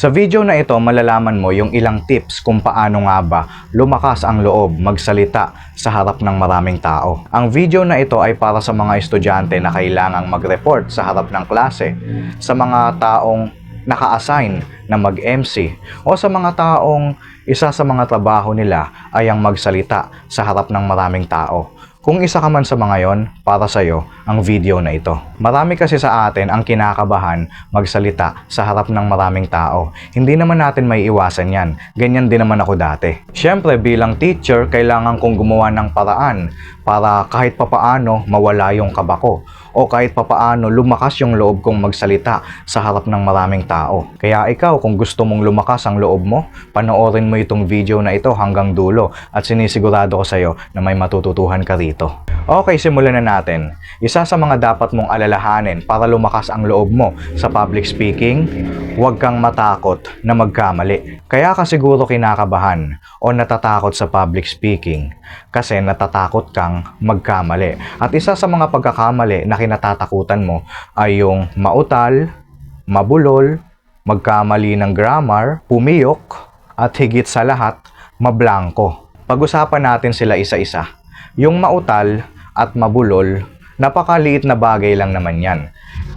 Sa video na ito, malalaman mo yung ilang tips kung paano nga ba lumakas ang loob magsalita sa harap ng maraming tao. Ang video na ito ay para sa mga estudyante na kailangang mag-report sa harap ng klase, sa mga taong naka-assign na mag-MC, o sa mga taong isa sa mga trabaho nila ay ang magsalita sa harap ng maraming tao. Kung isa ka man sa mga yon, para sa'yo ang video na ito. Marami kasi sa atin ang kinakabahan magsalita sa harap ng maraming tao. Hindi naman natin may iwasan yan. Ganyan din naman ako dati. Siyempre, bilang teacher, kailangan kong gumawa ng paraan para kahit papaano mawala yung kaba ko, o kahit papaano lumakas yung loob kong magsalita sa harap ng maraming tao. Kaya ikaw, kung gusto mong lumakas ang loob mo, panoorin mo itong video na ito hanggang dulo at sinisigurado ko sa'yo na may matututuhan ka rito. Okay, simulan na natin. Isa sa mga dapat mong alalahanin para lumakas ang loob mo sa public speaking, huwag kang matakot na magkamali. Kaya ka siguro kinakabahan o natatakot sa public speaking kasi natatakot kang magkamali. At isa sa mga pagkakamali na kinatatakutan mo ay yung mautal, mabulol, magkamali ng grammar, pumiyok, at higit sa lahat, mablangko. Pag-usapan natin sila isa-isa. Yung mautal at mabulol, napakaliit na bagay lang naman yan.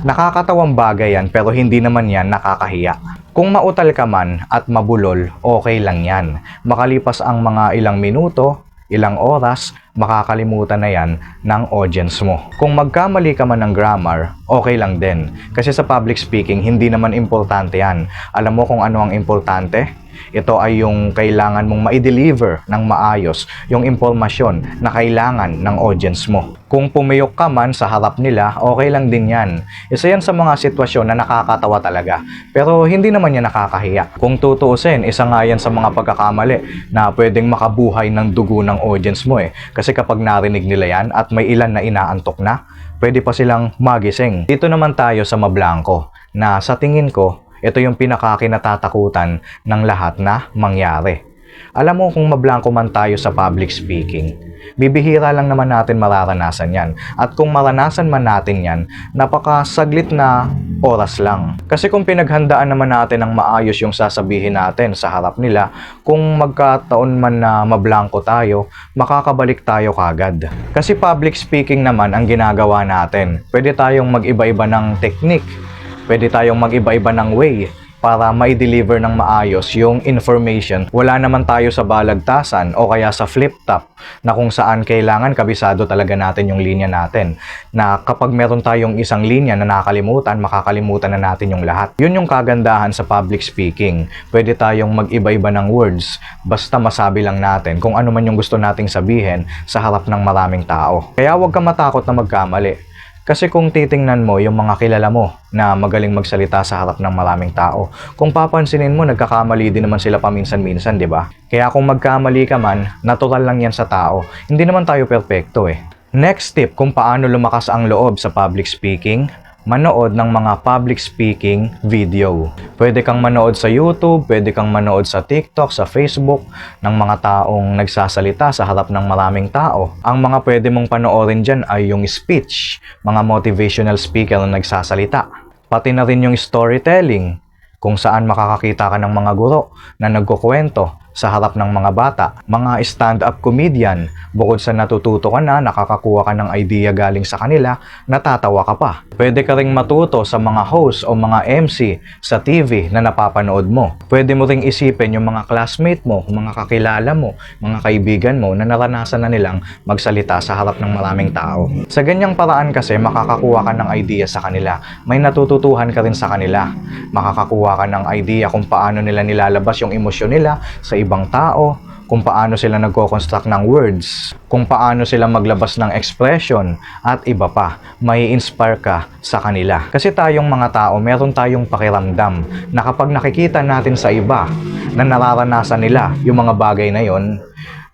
Nakakatawang bagay yan pero hindi naman yan nakakahiya. Kung mautal ka man at mabulol, okay lang yan. Makalipas ang mga ilang minuto, ilang oras, makakalimutan na yan ng audience mo. Kung magkamali ka man ng grammar, okay lang din. Kasi sa public speaking, hindi naman importante yan. Alam mo kung ano ang importante? Ito ay yung kailangan mong ma-deliver ng maayos, yung impormasyon na kailangan ng audience mo. Kung pumiyok ka man sa harap nila, okay lang din yan. Isa yan sa mga sitwasyon na nakakatawa talaga, pero hindi naman yan nakakahiya. Kung tutuusin, isa nga yan sa mga pagkakamali na pwedeng makabuhay ng dugo ng audience mo eh. Kasi kapag narinig nila yan at may ilan na inaantok na, pwede pa silang magising. Dito naman tayo sa mablangko, na sa tingin ko, ito yung pinakakinatatakutan ng lahat na mangyari. Alam mo, kung mablangko man tayo sa public speaking, bibihira lang naman natin mararanasan yan. At kung maranasan man natin yan, napakasaglit na oras lang. Kasi kung pinaghandaan naman natin ng maayos yung sasabihin natin sa harap nila, kung magkataon man na mablangko tayo, makakabalik tayo kagad. Kasi public speaking naman ang ginagawa natin. Pwede tayong mag-iba-iba ng technique. Pwede tayong mag-iba-iba ng way para mai-deliver ng maayos yung information. Wala naman tayo sa balagtasan o kaya sa flip-top na kung saan kailangan kabisado talaga natin yung linya natin. Na kapag meron tayong isang linya na nakakalimutan, makakalimutan na natin yung lahat. Yun yung kagandahan sa public speaking. Pwede tayong mag-iba-iba ng words basta masabi lang natin kung ano man yung gusto nating sabihin sa harap ng maraming tao. Kaya huwag kang matakot na magkamali. Kasi kung titingnan mo yung mga kilala mo na magaling magsalita sa harap ng maraming tao, kung papansinin mo, nagkakamali din naman sila paminsan-minsan, di ba? Kaya kung magkamali ka man, natural lang yan sa tao. Hindi naman tayo perpekto eh. Next tip kung paano lumakas ang loob sa public speaking, manood ng mga public speaking video. Pwede kang manood sa YouTube, pwede kang manood sa TikTok, sa Facebook, ng mga taong nagsasalita sa harap ng maraming tao. Ang mga pwede mong panoorin dyan ay yung speech, mga motivational speaker na nagsasalita. Pati na rin yung storytelling, kung saan makakakita ka ng mga guro na nagkukwento sa harap ng mga bata, mga stand-up comedian, bukod sa natututo ka na, nakakakuha ka ng idea galing sa kanila, natatawa ka pa. Pwede ka ring matuto sa mga host o mga MC sa TV na napapanood mo. Pwede mo ring isipin yung mga classmate mo, mga kakilala mo, mga kaibigan mo na naranasan na nilang magsalita sa harap ng maraming tao. Sa ganyang paraan kasi, makakakuha ka ng idea sa kanila. May natututuhan ka rin sa kanila. Makakakuha ka ng idea kung paano nila nilalabas yung emosyon nila sa ibang tao, kung paano sila nagko-construct ng words, kung paano sila maglabas ng expression, at iba pa. May inspire ka sa kanila. Kasi tayong mga tao, meron tayong pakiramdam na kapag nakikita natin sa iba na nararanasan nila yung mga bagay na yon,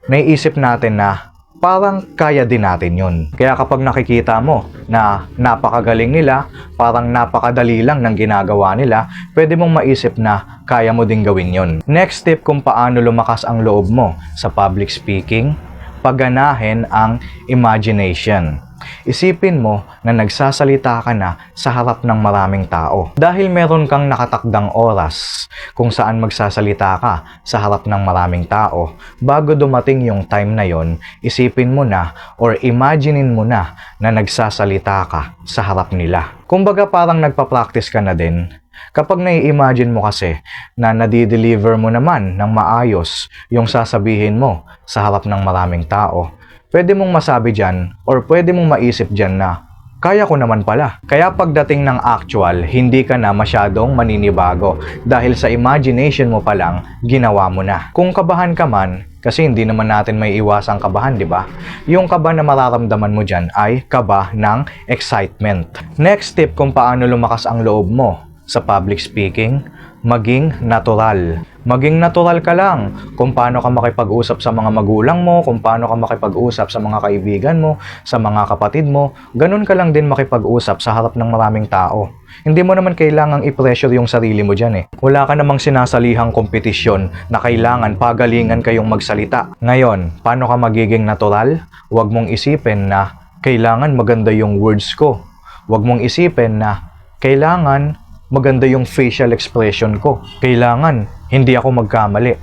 naiisip natin na parang kaya din natin yun. Kaya kapag nakikita mo na napakagaling nila, parang napakadali lang ng ginagawa nila, pwede mong maisip na kaya mo din gawin yun. Next tip kung paano lumakas ang loob mo sa public speaking, pagganahin ang imagination. Isipin mo na nagsasalita ka na sa harap ng maraming tao. Dahil meron kang nakatakdang oras kung saan magsasalita ka sa harap ng maraming tao, bago dumating yung time na yon, isipin mo na or imaginein mo na nagsasalita ka sa harap nila. Kumbaga parang nagpa-practice ka na din. Kapag nai-imagine mo kasi na nadi-deliver mo naman ng maayos yung sasabihin mo sa harap ng maraming tao, pwede mong masabi dyan or pwede mong maisip dyan na, kaya ko naman pala. Kaya pagdating ng actual, hindi ka na masyadong maninibago dahil sa imagination mo pa lang, ginawa mo na. Kung kabahan ka man, kasi hindi naman natin may iwasang kabahan, di ba? Yung kaba na mararamdaman mo dyan ay kaba ng excitement. Next tip kung paano lumakas ang loob mo sa public speaking, maging natural. Maging natural ka lang kung paano ka makipag-usap sa mga magulang mo, kung paano ka makipag-usap sa mga kaibigan mo, sa mga kapatid mo. Ganun ka lang din makipag-usap sa harap ng maraming tao. Hindi mo naman kailangang i-pressure yung sarili mo dyan eh. Wala ka namang sinasalihang kompetisyon na kailangan pagalingan kayong magsalita. Ngayon, paano ka magiging natural? Huwag mong isipin na kailangan maganda yung words ko. Huwag mong isipin na kailangan maganda yung facial expression ko. Kailangan, hindi ako magkamali.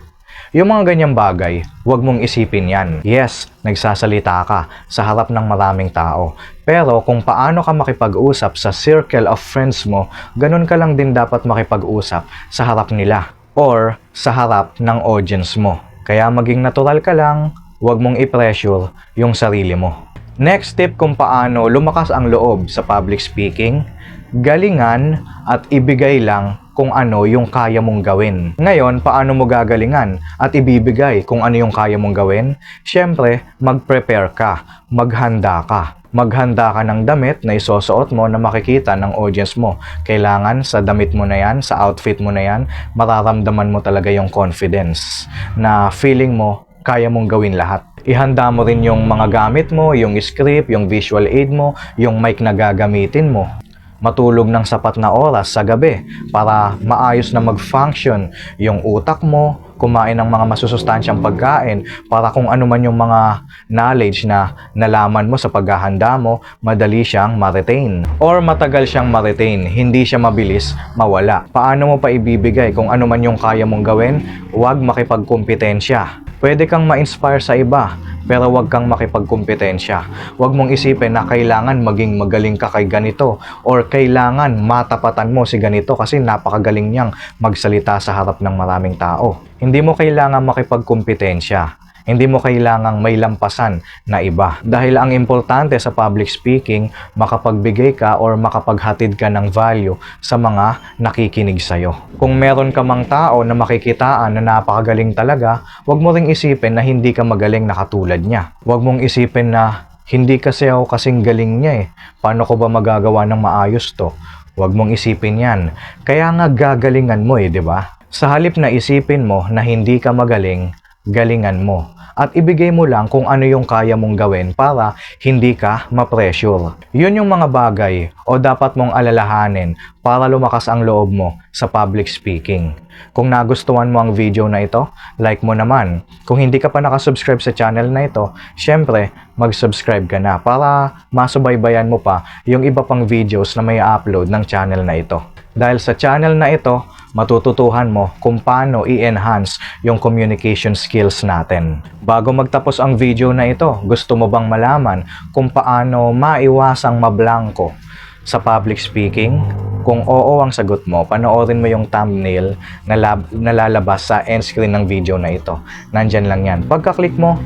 Yung mga ganyang bagay, huwag mong isipin yan. Yes, nagsasalita ka sa harap ng maraming tao. Pero kung paano ka makipag-usap sa circle of friends mo, ganun ka lang din dapat makipag-usap sa harap nila or sa harap ng audience mo. Kaya maging natural ka lang, huwag mong i-pressure yung sarili mo. Next tip kung paano lumakas ang loob sa public speaking, galingan at ibigay lang kung ano yung kaya mong gawin. Ngayon, paano mo gagalingan at ibibigay kung ano yung kaya mong gawin? Siyempre, mag-prepare ka, maghanda ka. Maghanda ka ng damit na isusuot mo na makikita ng audience mo. Kailangan sa damit mo na yan, sa outfit mo na yan, mararamdaman mo talaga yung confidence na feeling mo kaya mong gawin lahat. Ihanda mo rin yung mga gamit mo, yung script, yung visual aid mo, yung mic na gagamitin mo. Matulog ng sapat na oras sa gabi para maayos na mag-function yung utak mo, kumain ng mga masusustansyang pagkain para kung ano man yung mga knowledge na nalaman mo sa paghahanda mo, madali siyang ma-retain. Or matagal siyang ma-retain, hindi siya mabilis mawala. Paano mo pa ibibigay kung ano man yung kaya mong gawin? Huwag makipagkumpetensya. Pwede kang ma-inspire sa iba, pero huwag kang makipagkumpetensya. Huwag mong isipin na kailangan maging magaling ka kay ganito or kailangan matapatan mo si ganito kasi napakagaling niyang magsalita sa harap ng maraming tao. Hindi mo kailangan makipagkumpetensya. Hindi mo kailangang may lampasan na iba. Dahil ang importante sa public speaking, makapagbigay ka or makapaghatid ka ng value sa mga nakikinig sa'yo. Kung meron ka mang tao na makikitaan na napakagaling talaga, huwag mo ring isipin na hindi ka magaling na katulad niya. Huwag mong isipin na hindi kasi ako kasing galing niya eh. Paano ko ba magagawa ng maayos to? Huwag mong isipin yan. Kaya nga gagalingan mo eh, di ba? Sa halip na isipin mo na hindi ka magaling, galingan mo. At ibigay mo lang kung ano yung kaya mong gawin para hindi ka ma-pressure. Yun yung mga bagay o dapat mong alalahanin para lumakas ang loob mo sa public speaking. Kung nagustuhan mo ang video na ito, like mo naman. Kung hindi ka pa nakasubscribe sa channel na ito, syempre, mag-subscribe ka na para masubaybayan mo pa yung iba pang videos na may upload ng channel na ito. Dahil sa channel na ito, matututuhan mo kung paano i-enhance yung communication skills natin. Bago magtapos ang video na ito, gusto mo bang malaman kung paano maiwasang mablangko sa public speaking? Kung oo ang sagot mo, panoorin mo yung thumbnail na lalabas sa end screen ng video na ito. Nandyan lang yan. Pagka-click mo,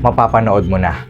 mapapanood mo na.